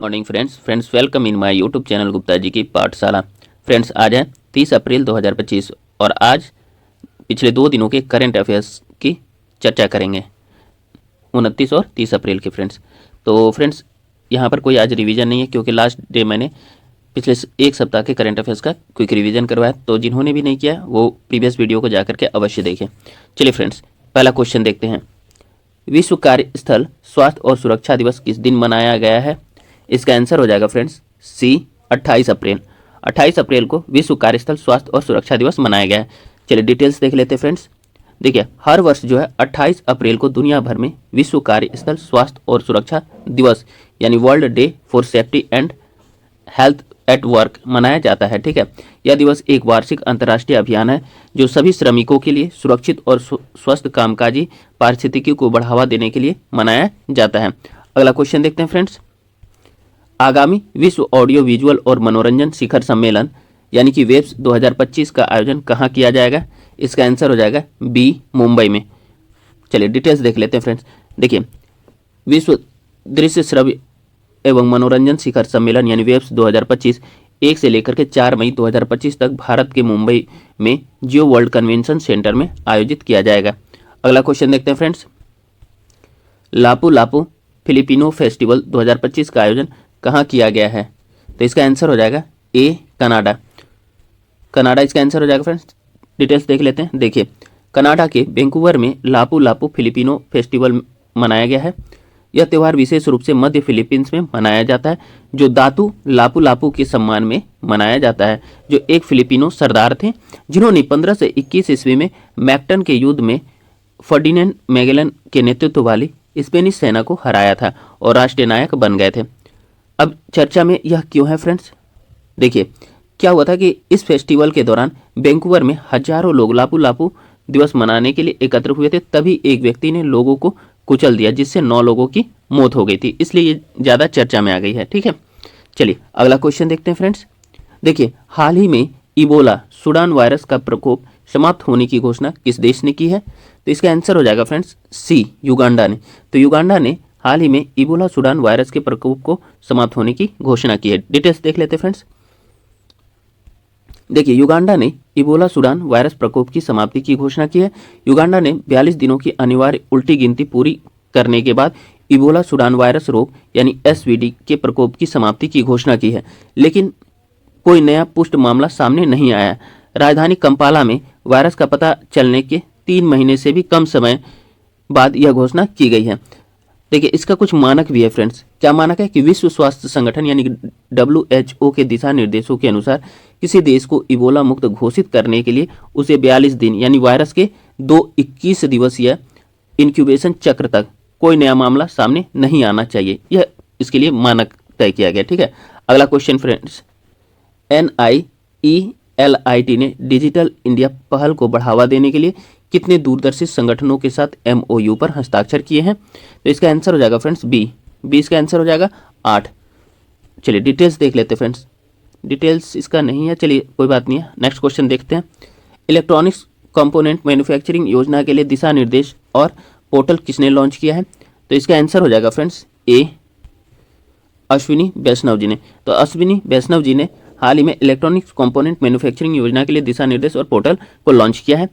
Morning friends welcome in my YouTube channel Gupta ji की पाठशाला। Friends आज है 30 अप्रैल 2025 और आज पिछले 2 दिनों के करंट अफेयर्स की चर्चा करेंगे, 29 और 30 अप्रैल के। तो फ्रेंड्स यहाँ पर कोई आज रिवीजन नहीं है क्योंकि लास्ट डे मैंने पिछले एक सप्ताह के करंट अफेयर्स का क्विक रिवीजन करवाया, तो जिन्होंने भी नहीं किया वो प्रीवियस वीडियो को जाकर के अवश्य देखें। चलिए फ्रेंड्स पहला क्वेश्चन देखते हैं। विश्व कार्यस्थल स्वास्थ्य और सुरक्षा दिवस किस दिन मनाया गया है? इसका आंसर हो जाएगा फ्रेंड्स सी 28 अप्रैल। 28 अप्रैल को विश्व कार्यस्थल स्वास्थ्य और सुरक्षा दिवस मनाया गया है। चलिए डिटेल्स देख लेते हैं फ्रेंड्स। देखिए हर वर्ष जो है 28 अप्रैल को दुनिया भर में विश्व कार्यस्थल स्वास्थ्य और सुरक्षा दिवस यानी world day for safety and health at work मनाया जाता है। ठीक है, यह दिवस एक वार्षिक अंतर्राष्ट्रीय अभियान है जो सभी श्रमिकों के लिए सुरक्षित और स्वस्थ कामकाजी पारिस्थितिकी को बढ़ावा देने के लिए मनाया जाता है। अगला क्वेश्चन देखते हैं फ्रेंड्स। आगामी विश्व ऑडियो विजुअल और मनोरंजन शिखर सम्मेलन यानी कि वेब्स 2025 का आयोजन कहाँ किया जाएगा? इसका आंसर हो जाएगा बी मुंबई में। चलिए डिटेल्स देख लेते हैं फ्रेंड्स। देखिए विश्व दृश्य श्रव्य एवं मनोरंजन शिखर सम्मेलन यानी वेब्स 2025 1 से लेकर के 4 मई 2025 तक भारत के मुंबई में जियो वर्ल्ड कन्वेंशन सेंटर में आयोजित किया जाएगा। अगला क्वेश्चन देखते हैं फ्रेंड्स। लापू लापू फिलिपिनो फेस्टिवल 2025 का आयोजन कहाँ किया गया है? तो इसका आंसर हो जाएगा ए कनाडा। कनाडा इसका आंसर हो जाएगा फ्रेंड्स। डिटेल्स देख लेते हैं। देखिए कनाडा के वैंकूवर में लापू लापू फिलिपिनो फेस्टिवल मनाया गया है। यह त्यौहार विशेष रूप से मध्य फिलीपींस में मनाया जाता है जो दातू लापू लापू के सम्मान में मनाया जाता है, जो एक फिलिपिनो सरदार थे जिन्होंने 15 से 21 ईस्वी में मैक्टन के युद्ध में फर्डिनेंड मैगेलन के नेतृत्व वाली स्पेनिश सेना को हराया था और राष्ट्रीय नायक बन गए थे। अब चर्चा में यह क्यों है फ्रेंड्स? देखिए क्या हुआ था कि इस फेस्टिवल के दौरान वैंकूवर में हजारों लोग लापू लापू दिवस मनाने के लिए एकत्र हुए थे, तभी एक व्यक्ति ने लोगों को कुचल दिया जिससे 9 लोगों की मौत हो गई थी, इसलिए ये ज़्यादा चर्चा में आ गई है। ठीक है, चलिए अगला क्वेश्चन देखते हैं फ्रेंड्स। देखिए हाल ही में इबोला सूडान वायरस का प्रकोप समाप्त होने की घोषणा किस देश ने की है? तो इसका आंसर हो जाएगा फ्रेंड्स सी युगांडा ने। तो युगांडा ने हाल ही में इबोला सूडान वायरस के प्रकोप को समाप्त होने की घोषणा की है। डिटेल्स देख लेते हैं फ्रेंड्स। देखिए युगांडा ने इबोला सूडान वायरस प्रकोप की समाप्ति की घोषणा की है। युगांडा ने 42 दिनों की अनिवार्य उल्टी गिनती पूरी करने के बाद इबोला सूडान वायरस रोग यानी एसवीडी के प्रकोप की समाप्ति की घोषणा की है, लेकिन कोई नया पुष्ट मामला सामने नहीं आया। राजधानी कंपाला में वायरस का पता चलने के 3 महीने से भी कम समय बाद यह घोषणा की गई है। देखिए इसका कुछ मानक भी है फ्रेंड्स। क्या मानक है कि विश्व स्वास्थ्य संगठन यानी WHO के दिशा निर्देशों के अनुसार किसी देश को इबोला मुक्त घोषित करने के लिए उसे 42 दिन यानी वायरस के 21 दिवसीय इंक्यूबेशन चक्र तक कोई नया मामला सामने नहीं आना चाहिए। यह इसके लिए मानक तय किया गया। ठीक है, अगला क्वेश्चन फ्रेंड्स। NIELIT ने डिजिटल इंडिया पहल को बढ़ावा देने के लिए कितने दूरदर्शी संगठनों के साथ MOU पर हस्ताक्षर किए हैं? तो इसका आंसर हो जाएगा फ्रेंड्स बी इसका आंसर हो जाएगा 8। चलिए डिटेल्स देख लेते हैं फ्रेंड्स। डिटेल्स इसका नहीं है, चलिए कोई बात नहीं है। नेक्स्ट क्वेश्चन देखते हैं। इलेक्ट्रॉनिक्स कंपोनेंट मैन्युफैक्चरिंग योजना के लिए दिशा निर्देश और पोर्टल किसने लॉन्च किया है? तो इसका आंसर हो जाएगा फ्रेंड्स ए अश्विनी वैष्णव जी ने। तो अश्विनी वैष्णव जी ने हाल ही में इलेक्ट्रॉनिक्स कंपोनेंट मैन्युफैक्चरिंग योजना के लिए दिशा निर्देश और पोर्टल को लॉन्च किया है।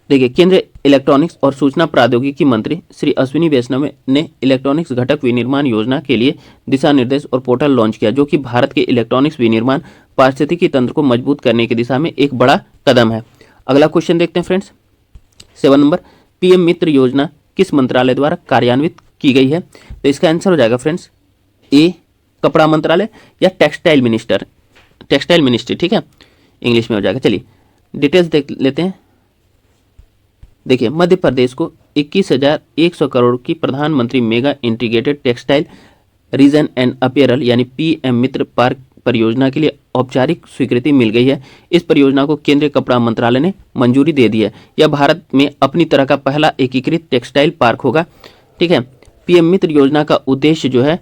देखिए केंद्रीय इलेक्ट्रॉनिक्स और सूचना प्रौद्योगिकी मंत्री श्री अश्विनी वैष्णव ने इलेक्ट्रॉनिक्स घटक विनिर्माण योजना के लिए दिशा निर्देश और पोर्टल लॉन्च किया, जो कि भारत के इलेक्ट्रॉनिक्स विनिर्माण पारिस्थितिकी तंत्र को मजबूत करने की दिशा में एक बड़ा कदम है। अगला क्वेश्चन देखते हैं फ्रेंड्स। 7 नंबर। PM मित्र योजना किस मंत्रालय द्वारा कार्यान्वित की गई है? तो इसका आंसर हो जाएगा फ्रेंड्स ए कपड़ा मंत्रालय या टेक्सटाइल मिनिस्ट्री। ठीक है, इंग्लिश में हो जाएगा। चलिए डिटेल्स देख लेते हैं। देखिए मध्य प्रदेश को 21,100 करोड़ की प्रधानमंत्री mega integrated textile region and apparel यानी PM मित्र पार्क परियोजना के लिए औपचारिक स्वीकृति मिल गई है। इस परियोजना को केंद्रीय कपड़ा मंत्रालय ने मंजूरी दे दी है। यह भारत में अपनी तरह का पहला एकीकृत टेक्सटाइल पार्क होगा। ठीक है, PM मित्र योजना का उद्देश्य जो है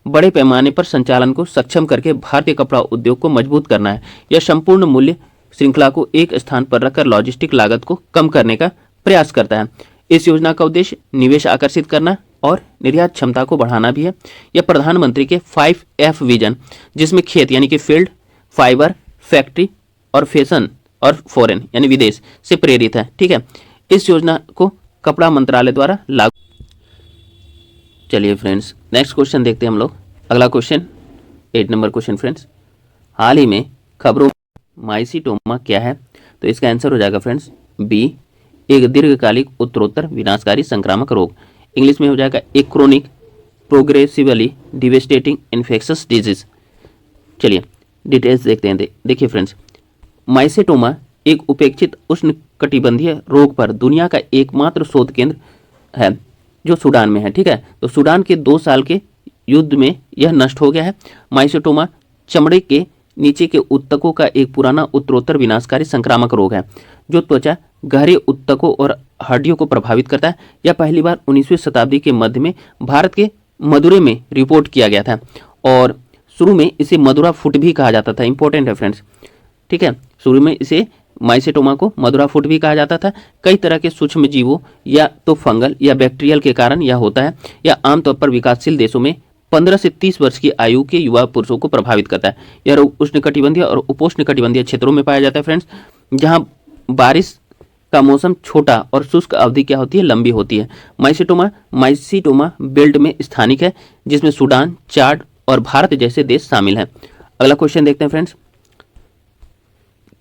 बड़े पैमाने पर संचालन को सक्षम करके भारतीय कपड़ा उद्योग को मजबूत करना है। यह संपूर्ण मूल्य श्रृंखला को एक स्थान पर रखकर लॉजिस्टिक लागत को कम करने का प्रयास करता है। इस योजना का उद्देश्य निवेश आकर्षित करना, और निर्यात क्षमता को बढ़ाना भी है। यह प्रधानमंत्री के 5F विजन, जिसमें खेत यानी कि फील्ड, फाइबर, फैक्ट्री और फैशन और फॉरेन यानी विदेश से प्रेरित है। ठीक है, इस योजना को कपड़ा मंत्रालय द्वारा लागू। चलिए फ्रेंड्स, नेक्स्ट क्वेश्चन देखते हैं हम लोग। अगला क्वेश्चन 8 नंबर क्वेश्चन फ्रेंड्स, हाल ही में खबरों माइसीटोमा क्या है? तो इसका आंसर हो जाएगा फ्रेंड्स बी, एक दीर्घकालिक उत्तरोत्तर विनाशकारी संक्रामक रोग। इंग्लिश में हो जाएगा एक chronic progressively devastating infectious disease. चलिए डिटेल्स देखते हैं। देखिए फ्रेंड्स, माइसेटोमा एक उपेक्षित उष्णकटिबंधीय रोग पर दुनिया का एकमात्र शोध केंद्र है जो सूडान में है। ठीक है, तो सूडान के 2 साल के युद्ध में यह नष्ट हो गया है। माइसेटोमा चमड़े के नीचे के उत्तकों का एक पुराना उत्तरोत्तर विनाशकारी संक्रामक रोग है जो त्वचा, गहरे उत्तकों और हड्डियों को प्रभावित करता है। यह पहली बार 19वीं शताब्दी के मध्य में भारत के मदुरै में रिपोर्ट किया गया था और शुरू में इसे मदुरा फुट भी कहा जाता था। इंपॉर्टेंट है फ्रेंड्स। ठीक है, शुरू में इसे माइसेटोमा को मदुरा फुट भी कहा जाता था। कई तरह के सूक्ष्म जीवों या तो फंगल या बैक्टीरियल के कारण यह होता है। यह आमतौर पर विकासशील देशों में 15 से 30 वर्ष की आयु के युवा पुरुषों को प्रभावित करता है। यह रोग उष्णकटिबंधीय और उपोष्णकटिबंधीय क्षेत्रों में पाया जाता है फ्रेंड्स, जहां बारिश का मौसम छोटा और शुष्क अवधि क्या होती है, लंबी होती है। माइसीटोमा बेल्ट में स्थानिक है, जिसमें सूडान, चाड और भारत जैसे देश शामिल हैं। अगला क्वेश्चन देखते हैं फ्रेंड्स,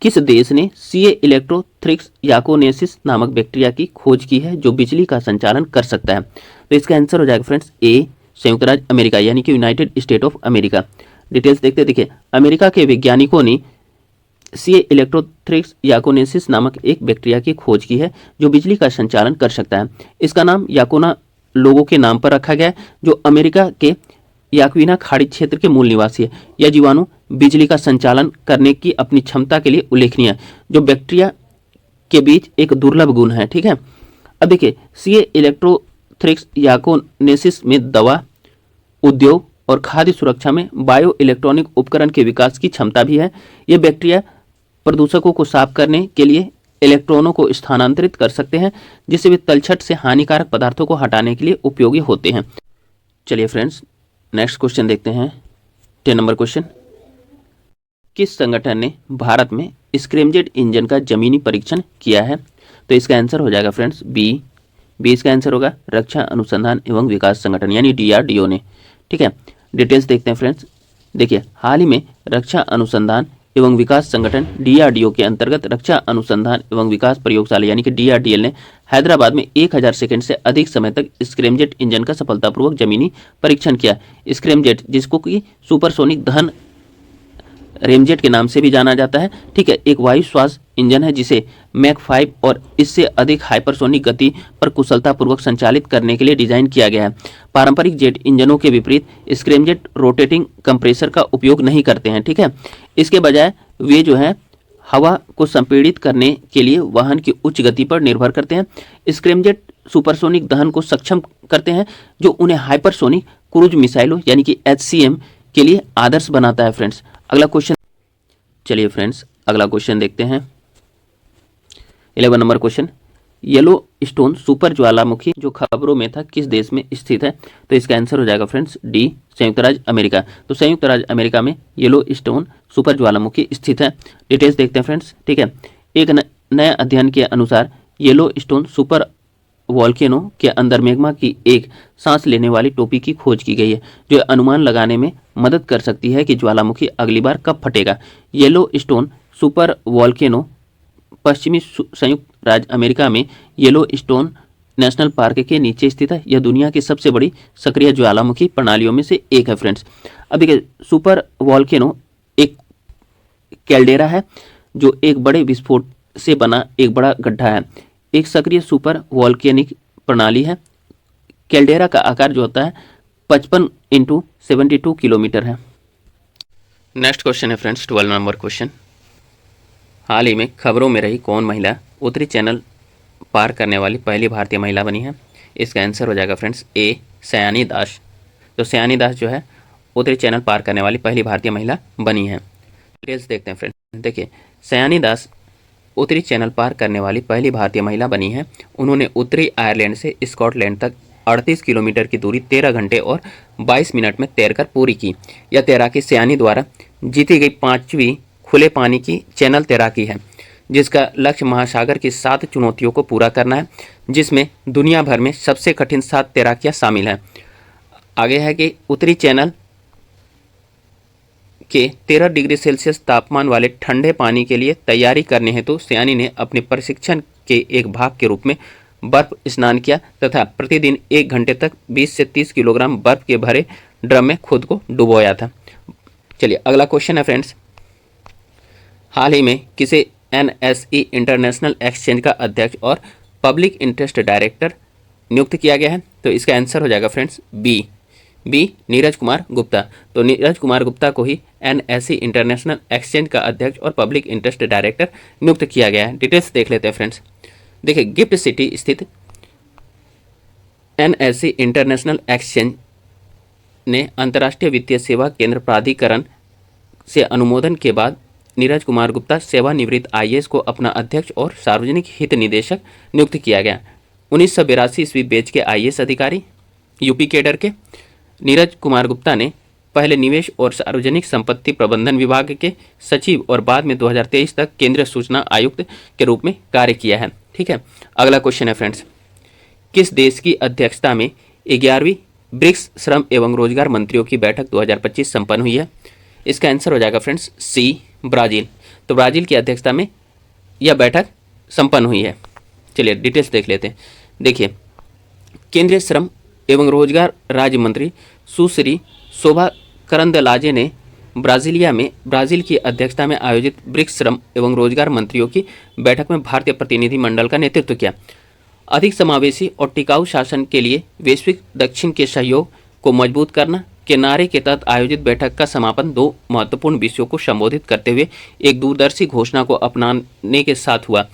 किस देश ने सीए इलेक्ट्रोथ्रिक्स याकोनेसिस नामक बैक्टीरिया की खोज की है जो बिजली का संचालन कर सकता है? तो इसका आंसर हो जाएगा फ्रेंड्स ए, संयुक्त राज्य अमेरिका यानी कि United state of America. Details देखते देखिए, अमेरिका के वैज्ञानिकों ने सीए इलेक्ट्रोथ्रिक्स याकोनेसिस नामक एक बैक्टीरिया की खोज की है जो बिजली का संचालन कर सकता है। इसका नाम याकोना लोगों के नाम पर रखा गया है, जो अमेरिका के याक्विना खाड़ी क्षेत्र के मूल निवासी है। यह जीवाणु बिजली का संचालन करने की अपनी क्षमता के लिए उल्लेखनीय है, जो बैक्टीरिया के बीच एक दुर्लभ गुण है। ठीक है, अब देखिए, सीए इलेक्ट्रोथ्रिक्स याकोनेसिस में दवा उद्योग और खाद्य सुरक्षा में बायो इलेक्ट्रॉनिक उपकरण के विकास की क्षमता भी है। यह बैक्टीरिया प्रदूषकों को साफ करने के लिए इलेक्ट्रॉनों को स्थानांतरित कर सकते हैं, जिससे वे तलछट से हानिकारक पदार्थों को हटाने के लिए उपयोगी होते हैं। चलिए फ्रेंड्स, नेक्स्ट क्वेश्चन देखते हैं। 10 नंबर क्वेश्चन, किस संगठन ने भारत में स्क्रैमजेट इंजन का जमीनी परीक्षण किया है? तो इसका आंसर हो जाएगा फ्रेंड्स बी। इसका आंसर होगा रक्षा अनुसंधान एवं विकास संगठन यानी डीआरडीओ ने। ठीक है, डिटेल्स देखते हैं फ्रेंड्स। देखिए, हाल ही में रक्षा अनुसंधान एवं विकास संगठन डीआरडीओ के अंतर्गत रक्षा अनुसंधान एवं विकास प्रयोगशाला यानी कि डीआरडीएल ने हैदराबाद में 1000 सेकंड से अधिक समय तक स्क्रैमजेट इंजन का सफलतापूर्वक जमीनी परीक्षण किया। स्क्रैमजेट, जिसको कि सुपरसोनिक दहन रेमजेट के नाम से भी जाना जाता है, ठीक है, एक वायु श्वास इंजन है जिसे मैक 5 और इससे अधिक हाइपरसोनिक गति पर कुशलतापूर्वक संचालित करने के लिए डिजाइन किया गया है। पारंपरिक जेट इंजनों के विपरीत स्क्रैमजेट रोटेटिंग कंप्रेसर का उपयोग नहीं करते हैं। ठीक है, इसके बजाय वे जो है हवा को संपीड़ित करने के लिए वाहन की उच्च गति पर निर्भर करते हैं। स्क्रैमजेट सुपरसोनिक दहन को सक्षम करते हैं, जो उन्हें हाइपरसोनिक क्रूज मिसाइलों यानी कि HCM के लिए आदर्श बनाता है फ्रेंड्स। अगला क्वेश्चन, चलिए फ्रेंड्स अगला क्वेश्चन देखते हैं। 11 number question, yellow stone super ज्वालामुखी जो खबरों में था किस देश में स्थित है? तो इसका आंसर हो जाएगा फ्रेंड्स डी, संयुक्त राज्य अमेरिका। तो संयुक्त राज्य अमेरिका में येलो स्टोन सुपर ज्वालामुखी स्थित है। डिटेल्स देखते हैं फ्रेंड्स। ठीक है, एक नए अध्ययन के अनुसार येलो स्टोन सुपर वॉल्केनो के अंदर मैग्मा की एक सांस लेने वाली टोपी की खोज की गई है, जो अनुमान लगाने में मदद कर सकती है कि ज्वालामुखी अगली बार कब फटेगा। येलो स्टोन सुपर वॉल्केनो पश्चिमी संयुक्त राज्य अमेरिका में येलो स्टोन नेशनल पार्क के नीचे स्थित है। यह दुनिया की सबसे बड़ी सक्रिय ज्वालामुखी प्रणालियों में से एक है फ्रेंड्स। अब देखिए, सुपर वॉल्केनो एक कैल्डेरा है जो एक बड़े विस्फोट से बना एक बड़ा गड्ढा है, एक सक्रिय सुपर वॉल्केनिक प्रणाली है। कैल्डेरा का आकार जो होता है 55 × 72 किलोमीटर है। नेक्स्ट क्वेश्चन है फ्रेंड्स 12 नंबर क्वेश्चन, हाल ही में खबरों में रही कौन महिला उत्तरी चैनल पार करने वाली पहली भारतीय महिला बनी है? इसका आंसर हो जाएगा फ्रेंड्स ए, सयानी दास। तो सयानी दास जो है उत्तरी चैनल पार करने वाली पहली भारतीय महिला बनी है। डिटेल्स देखते हैं फ्रेंड्स। देखिए, सयानी दास उत्तरी चैनल पार करने वाली पहली भारतीय महिला बनी है। उन्होंने उत्तरी आयरलैंड से स्कॉटलैंड तक 38 किलोमीटर की दूरी 13 घंटे और 22 मिनट में तैरकर पूरी की। यह तैराकी सयानी द्वारा जीती गई 5वीं खुले पानी की चैनल तैराकी है, जिसका लक्ष्य महासागर की 7 चुनौतियों को पूरा करना है, जिसमें दुनिया भर में सबसे कठिन 7 तैराकियां शामिल हैं। आगे है कि उत्तरी चैनल के 13 डिग्री सेल्सियस तापमान वाले ठंडे पानी के लिए तैयारी करने हेतु सयानी ने अपने प्रशिक्षण के एक भाग के रूप में बर्फ स्नान किया तथा प्रतिदिन 1 घंटे तक 20 से 30 किलोग्राम बर्फ के भरे ड्रम में खुद को डुबोया था। चलिए अगला क्वेश्चन है फ्रेंड्स, हाल ही में किसे NSE इंटरनेशनल एक्सचेंज का अध्यक्ष और पब्लिक इंटरेस्ट डायरेक्टर नियुक्त किया गया है? तो इसका आंसर हो जाएगा फ्रेंड्स बी नीरज कुमार गुप्ता। तो नीरज कुमार गुप्ता को ही NSE इंटरनेशनल एक्सचेंज का अध्यक्ष और पब्लिक इंटरेस्ट डायरेक्टर नियुक्त किया गया है। डिटेल्स देख लेते हैं फ्रेंड्स। देखिए, गिफ्ट सिटी स्थित NSE इंटरनेशनल एक्सचेंज ने अंतर्राष्ट्रीय वित्तीय सेवा केंद्र प्राधिकरण से अनुमोदन के बाद नीरज कुमार गुप्ता सेवानिवृत्त IAS को अपना अध्यक्ष और सार्वजनिक हित निदेशक नियुक्त किया गया। 1982 ईस्वी बैच के IAS अधिकारी, यूपी कैडर के नीरज कुमार गुप्ता ने पहले निवेश और सार्वजनिक संपत्ति प्रबंधन विभाग के सचिव और बाद में 2023 तक केंद्रीय सूचना आयुक्त के रूप में कार्य किया है। ठीक है, अगला क्वेश्चन है फ्रेंड्स, किस देश की अध्यक्षता में 11वीं ब्रिक्स श्रम एवं रोजगार मंत्रियों की बैठक 2025 संपन्न हुई है? इसका आंसर हो जाएगा फ्रेंड्स सी ब्राजील। तो ब्राजील की अध्यक्षता में यह बैठक संपन्न हुई है। चलिए डिटेल्स देख लेते हैं। देखिए, केंद्रीय श्रम एवं रोजगार राज्य मंत्री सुश्री शोभा करंदलाजे ने ब्राजीलिया में ब्राजील की अध्यक्षता में आयोजित ब्रिक्स श्रम एवं रोजगार मंत्रियों की बैठक में भारतीय प्रतिनिधि मंडल का नेतृत्व किया। अधिक समावेशी और टिकाऊ शासन के लिए वैश्विक दक्षिण के सहयोग को मजबूत करना के नारे के तहत आयोजित बैठक का समापन 2 महत्वपूर्ण विषयों को संबोधित करते हुए एक दूरदर्शी घोषणा को अपनाने के साथ हुआ।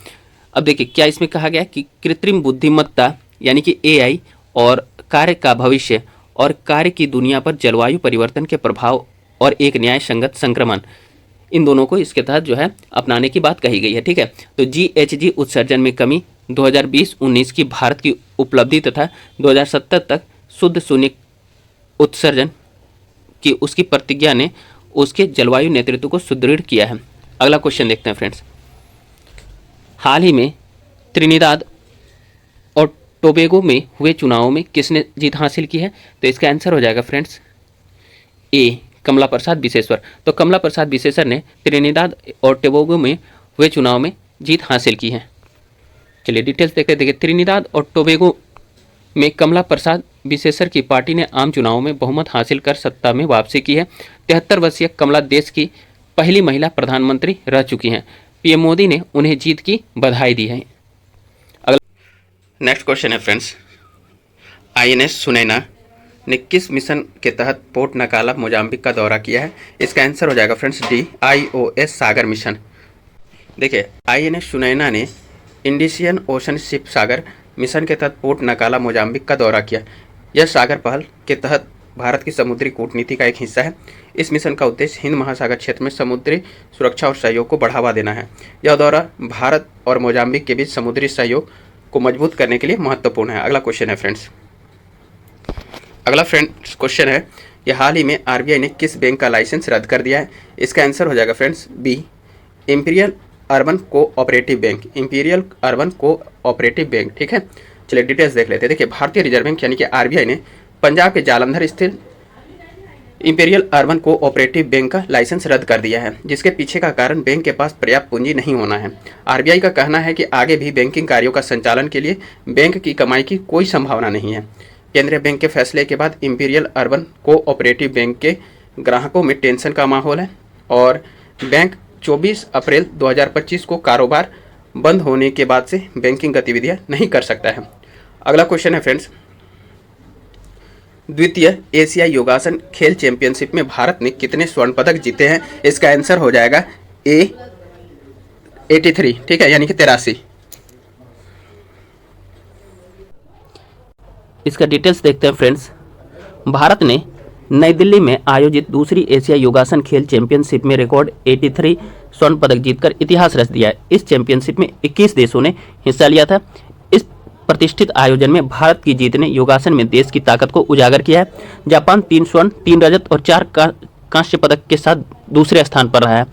अब देखिए, क्या इसमें कहा गया कि कृत्रिम बुद्धिमत्ता यानी कि AI और कार्य का भविष्य और कार्य की दुनिया पर जलवायु परिवर्तन के प्रभाव और एक न्याय संगत संक्रमण, इन दोनों को इसके तहत जो है अपनाने की बात कही गई है। ठीक है, तो GHG उत्सर्जन में कमी 2020-19 की भारत की उपलब्धि तथा 2070 तक शुद्ध शून्य उत्सर्जन की उसकी प्रतिज्ञा ने उसके जलवायु नेतृत्व को सुदृढ़ किया है। अगला क्वेश्चन देखते हैं फ्रेंड्स, हाल ही में त्रिनिदाद और टोबैगो में हुए चुनावों में किसने जीत हासिल की है? तो इसका आंसर हो जाएगा फ्रेंड्स ए कमला प्रसाद बिसेश्वर। तो कमला प्रसाद बिसेश्वर ने त्रिनिदाद और टोबैगो में हुए चुनाव में जीत हासिल की है। चलिए डिटेल्स देखते। देखिए, त्रिनिदाद और टोबैगो में कमला प्रसाद बिसेश्वर की पार्टी ने आम चुनावों में बहुमत हासिल कर सत्ता में वापसी की है। 73 वर्षीय कमला देश की पहली महिला प्रधानमंत्री रह चुकी हैं। PM मोदी ने उन्हें जीत की बधाई दी है। अगला नेक्स्ट क्वेश्चन है फ्रेंड्स, INS सुनैना ने किस मिशन के तहत पोर्ट नकाला मोजाम्बिक का दौरा किया है? इसका आंसर हो जाएगा फ्रेंड्स डी IOS सागर मिशन। देखिए, INS सुनैना ने इंडियन ओशन शिप सागर मिशन के तहत पोर्ट नकाला मोजाम्बिक का दौरा किया। यह सागर पहल के तहत भारत की समुद्री कूटनीति का एक हिस्सा है। इस मिशन का उद्देश्य हिंद महासागर क्षेत्र में समुद्री सुरक्षा और सहयोग को बढ़ावा देना है। यह दौरा भारत और मोजाम्बिक के बीच समुद्री सहयोग को मजबूत करने के लिए महत्वपूर्ण है। अगला क्वेश्चन है फ्रेंड्स, अगला फ्रेंड्स क्वेश्चन है, यह हाल ही में RBI ने किस बैंक का लाइसेंस रद्द कर दिया है? इसका आंसर हो जाएगा friends B imperial urban cooperative bank. Imperial urban cooperative bank. ठीक है, चलिए डिटेल्स देख लेते हैं। देखिए, भारतीय रिजर्व बैंक यानी कि RBI ने पंजाब के जालंधर स्थित इंपीरियल अर्बन कोऑपरेटिव बैंक का लाइसेंस रद्द कर दिया है, जिसके पीछे का कारण बैंक के पास पर्याप्त पूंजी नहीं होना है। RBI का कहना है कि आगे भी बैंकिंग कार्यों का संचालन के लिए बैंक की कमाई की कोई संभावना नहीं है। केंद्रीय बैंक के फैसले के बाद इंपीरियल अर्बन कोऑपरेटिव बैंक के ग्राहकों में टेंशन का माहौल है और बैंक 24 अप्रैल 2025 को कारोबार बंद होने के बाद से बैंकिंग गतिविधियां नहीं कर सकता है। अगला क्वेश्चन है फ्रेंड्स, द्वितीय एशियाई योगासन खेल चैंपियनशिप में भारत ने कितने स्वर्ण पदक जीते हैं? इसका आंसर हो जाएगा ए 83। ठीक है, यानी कि 83। इसका डिटेल्स देखते हैं फ्रेंड्स। भारत ने नई दिल्ली में आयोजित दूसरी एशिया योगासन खेल चैंपियनशिप में रिकॉर्ड 83 स्वर्ण पदक जीतकर इतिहास रच दिया है। इस चैंपियनशिप में 21 देशों ने हिस्सा लिया था। इस प्रतिष्ठित आयोजन में भारत की जीत ने योगासन में देश की ताकत को उजागर किया है। जापान 3 स्वर्ण 3 रजत और 4 कांस्य पदक के साथ दूसरे स्थान पर रहा है।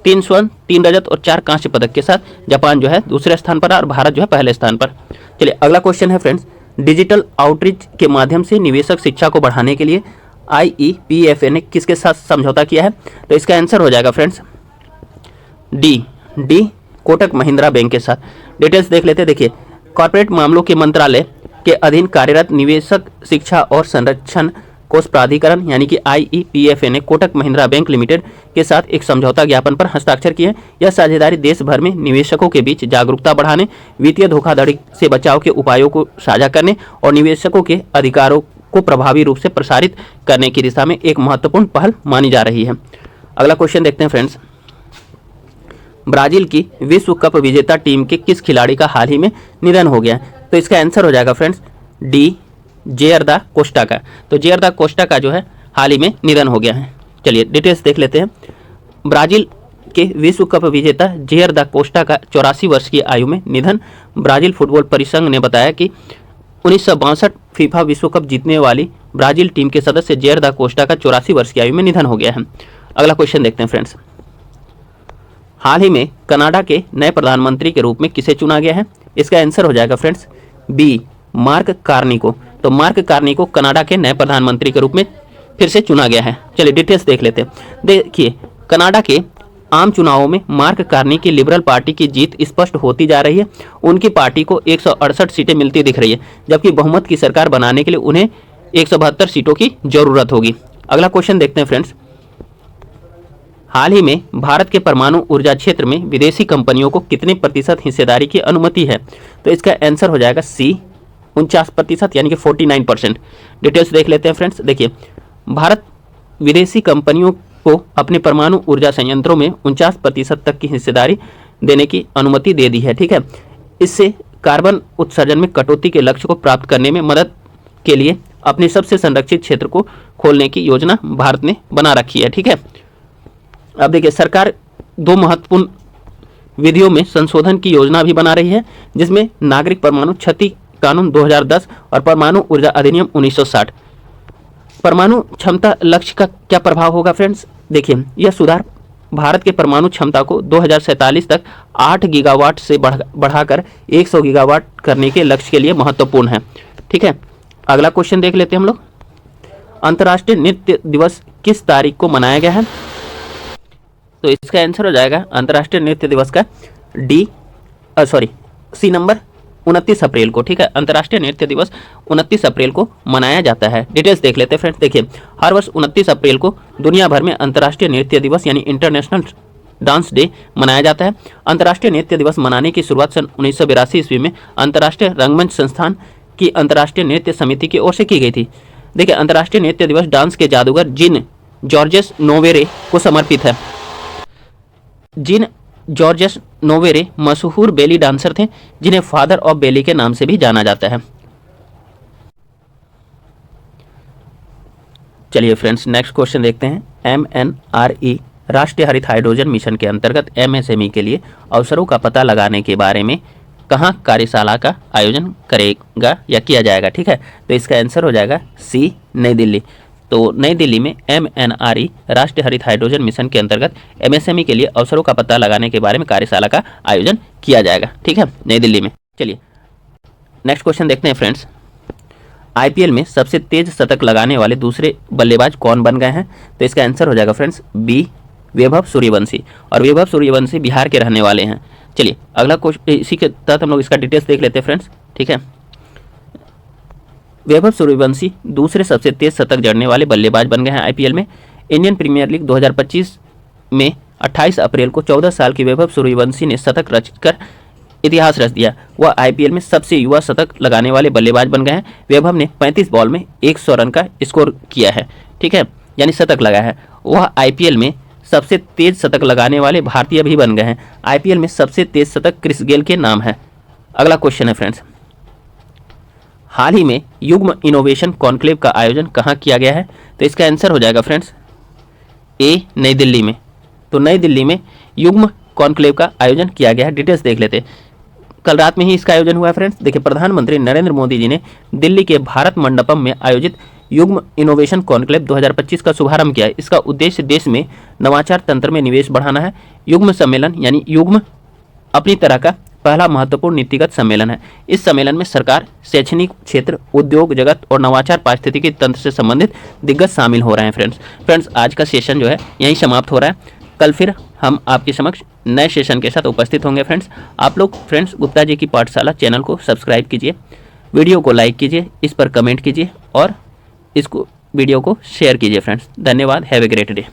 3 स्वर्ण 3 रजत और 4 कांस्य पदक के साथ जापान जो है दूसरे स्थान पर और भारत जो है पहले स्थान पर। चलिए अगला क्वेश्चन है फ्रेंड्स, डिजिटल आउटरीच के माध्यम से निवेशक शिक्षा को बढ़ाने के लिए IEPFA ने किसके साथ समझौता किया है? तो इसका आंसर हो जाएगा friends D Kotak Mahindra bank के साथ। डिटेल्स देख लेते हैं। देखिए, कॉर्पोरेट मामलों के मंत्रालय के अधीन कार्यरत निवेशक शिक्षा और संरक्षण कोष प्राधिकरण यानी कि IEPFA ने कोटक महिंद्रा बैंक लिमिटेड के साथ एक समझौता ज्ञापन पर हस्ताक्षर किए। यह साझेदारी देश भर में निवेशकों के बीच जागरूकता बढ़ाने, वित्तीय धोखाधड़ी से बचाव के उपायों को साझा करने और निवेशकों के अधिकारों को प्रभावी रूप से प्रसारित करने की दिशा में एक महत्वपूर्ण पहल मानी जा रही है। अगला क्वेश्चन देखते हैं फ्रेंड्स, ब्राजील की विश्व कप विजेता टीम के किस खिलाड़ी का हाल ही में निधन हो गया? तो इसका आंसर हो जाएगा फ्रेंड्स डी जेयर दा कोस्टा का। तो जेयर दा कोस्टा का जो है हाल ही में निधन हो गया है। चलिए डिटेल्स देख लेते हैं। ब्राजील के विश्व कप विजेता जेयर दा कोस्टा का 84 वर्ष की आयु में निधन। ब्राजील फुटबॉल परिसंघ ने बताया कि 1962 फीफा विश्व कप जीतने वाली ब्राजील टीम के सदस्य जेयर दा कोस्टा का 84 वर्ष की आयु में निधन हो गया है। अगला क्वेश्चन देखते हैं फ्रेंड्स, हाल ही में कनाडा के नए प्रधानमंत्री के रूप में किसे चुना गया है? इसका आंसर हो जाएगा फ्रेंड्स बी मार्क कार्नी को। तो मार्क कार्नी को कनाडा के नए प्रधानमंत्री के रूप में फिर से चुना गया है। चलिए डिटेल्स देख लेते हैं। देखिए, कनाडा के आम चुनावों में मार्क कार्नी की लिबरल पार्टी की जीत स्पष्ट होती जा रही है। उनकी पार्टी को 168 सीटें मिलती दिख रही है, जबकि बहुमत की सरकार बनाने के लिए उन्हें 172 सीटों की जरूरत होगी। अगला क्वेश्चन देखते हैं फ्रेंड्स, हाल ही में भारत के परमाणु ऊर्जा क्षेत्र में विदेशी कंपनियों को कितने प्रतिशत हिस्सेदारी की अनुमति है? तो इसका आंसर हो जाएगा सी 49% यानी कि 49%। डिटेल्स देख लेते हैं फ्रेंड्स। देखिए, भारत विदेशी कंपनियों को अपने परमाणु ऊर्जा संयंत्रों में 49% तक की हिस्सेदारी देने की अनुमति दे दी है। ठीक है, इससे कार्बन उत्सर्जन में कटौती के लक्ष्य को प्राप्त करने में मदद के लिए अपने सबसे संरक्षित क्षेत्र को खोलने की योजना भारत ने बना रखी है। ठीक है, अब देखिए, सरकार 2 महत्वपूर्ण विधियों में संशोधन की योजना भी बना रही है, जिसमें नागरिक परमाणु क्षति कानून 2010 और परमाणु ऊर्जा अधिनियम 1960। परमाणु क्षमता लक्ष्य का क्या प्रभाव होगा फ्रेंड्स? देखिए, यह सुधार भारत के परमाणु क्षमता को 2047 तक 8 गीगावाट से बढ़ाकर 100 गीगावाट करने के लक्ष्य के लिए महत्वपूर्ण है। ठीक है, अगला क्वेश्चन देख लेते हैं हम लोग, अंतर्राष्ट्रीय नृत्य दिवस किस तारीख को मनाया गया है? तो इसका आंसर हो जाएगा अंतर्राष्ट्रीय नृत्य दिवस का सी नंबर 29 अप्रैल को। ठीक है, अंतर्राष्ट्रीय नृत्य दिवस 29 अप्रैल को मनाया जाता है। डिटेल्स देख लेते हैं फ्रेंड्स। देखिए, हर वर्ष 29 अप्रैल को दुनिया भर में अंतर्राष्ट्रीय नृत्य दिवस यानी इंटरनेशनल डांस डे मनाया जाता है। अंतर्राष्ट्रीय नृत्य दिवस मनाने की शुरुआत सन 1982 ईस्वी में अंतर्राष्ट्रीय रंगमंच संस्थान की अंतर्राष्ट्रीय नृत्य समिति की ओर से की गई थी। देखिए, अंतर्राष्ट्रीय नृत्य दिवस डांस के जादूगर जिन जॉर्जेस नोवेरे को समर्पित है। जिन जॉर्जेस नोवेरे मशहूर बेली डांसर थे, जिन्हें फादर ऑफ बेली के नाम से भी जाना जाता है। चलिए फ्रेंड्स, नेक्स्ट क्वेश्चन देखते हैं। MNRE राष्ट्रीय हरित हाइड्रोजन मिशन के अंतर्गत MSME के लिए अवसरों का पता लगाने के बारे में कहाँ कार्यशाला का आयोजन करेगा या किया जाएगा? ठीक है, तो इसका आंसर हो जाएगा सी नई दिल्ली। तो नई दिल्ली में MNRE राष्ट्रीय हरित हाइड्रोजन मिशन के अंतर्गत MSME के लिए अवसरों का पता लगाने के बारे में कार्यशाला का आयोजन किया जाएगा। ठीक है, नई दिल्ली में। चलिए नेक्स्ट क्वेश्चन देखते हैं फ्रेंड्स, IPL में सबसे तेज शतक लगाने वाले दूसरे बल्लेबाज कौन बन गए हैं? तो इसका आंसर हो जाएगा फ्रेंड्स बी वैभव सूर्यवंशी। और वैभव सूर्यवंशी बिहार के रहने वाले हैं। चलिए अगला क्वेश्चन, इसी के तहत हम लोग इसका डिटेल्स देख लेते हैं फ्रेंड्स। ठीक है, वैभव सूर्यवंशी दूसरे सबसे तेज शतक जड़ने वाले बल्लेबाज बन गए हैं IPL में। इंडियन प्रीमियर लीग 2025 में 28 अप्रैल को 14 साल की वैभव सूर्यवंशी ने शतक रचकर इतिहास रच दिया। वह IPL में सबसे युवा शतक लगाने वाले बल्लेबाज बन गए हैं। वैभव ने 35 बॉल में 100 रन का स्कोर किया है। ठीक है, यानी शतक लगाया है। वह IPL में सबसे तेज शतक लगाने वाले भारतीय भी बन गए हैं। IPL में सबसे तेज शतक क्रिस गेल के नाम है। अगला क्वेश्चन है फ्रेंड्स, हाल ही में युग्म इनोवेशन कॉन्क्लेव का आयोजन कहाँ किया गया है? तो इसका आंसर हो जाएगा फ्रेंड्स ए नई दिल्ली में। तो नई दिल्ली में युग्म कॉन्क्लेव का आयोजन किया गया है। डिटेल्स देख लेते हैं। कल रात में ही इसका आयोजन हुआ है फ्रेंड्स। देखिए, प्रधानमंत्री नरेंद्र मोदी जी ने दिल्ली के भारत मंडपम में आयोजित युग्म इनोवेशन कॉन्क्लेव 2025 का शुभारंभ किया है। इसका उद्देश्य देश में नवाचार तंत्र में निवेश बढ़ाना है। युग्म सम्मेलन यानी युग्म अपनी तरह का पहला महत्वपूर्ण नीतिगत सम्मेलन है। इस सम्मेलन में सरकार, शैक्षणिक क्षेत्र, उद्योग जगत और नवाचार पारिस्थितिकी तंत्र से संबंधित दिग्गज शामिल हो रहे हैं फ्रेंड्स आज का सेशन जो है यहीं समाप्त हो रहा है। कल फिर हम आपके समक्ष नए सेशन के साथ उपस्थित होंगे फ्रेंड्स। आप लोग फ्रेंड्स गुप्ता जी की पाठशाला चैनल को सब्सक्राइब कीजिए, वीडियो को लाइक कीजिए, इस पर कमेंट कीजिए और इसको वीडियो को शेयर कीजिए फ्रेंड्स। धन्यवाद। Have a great day.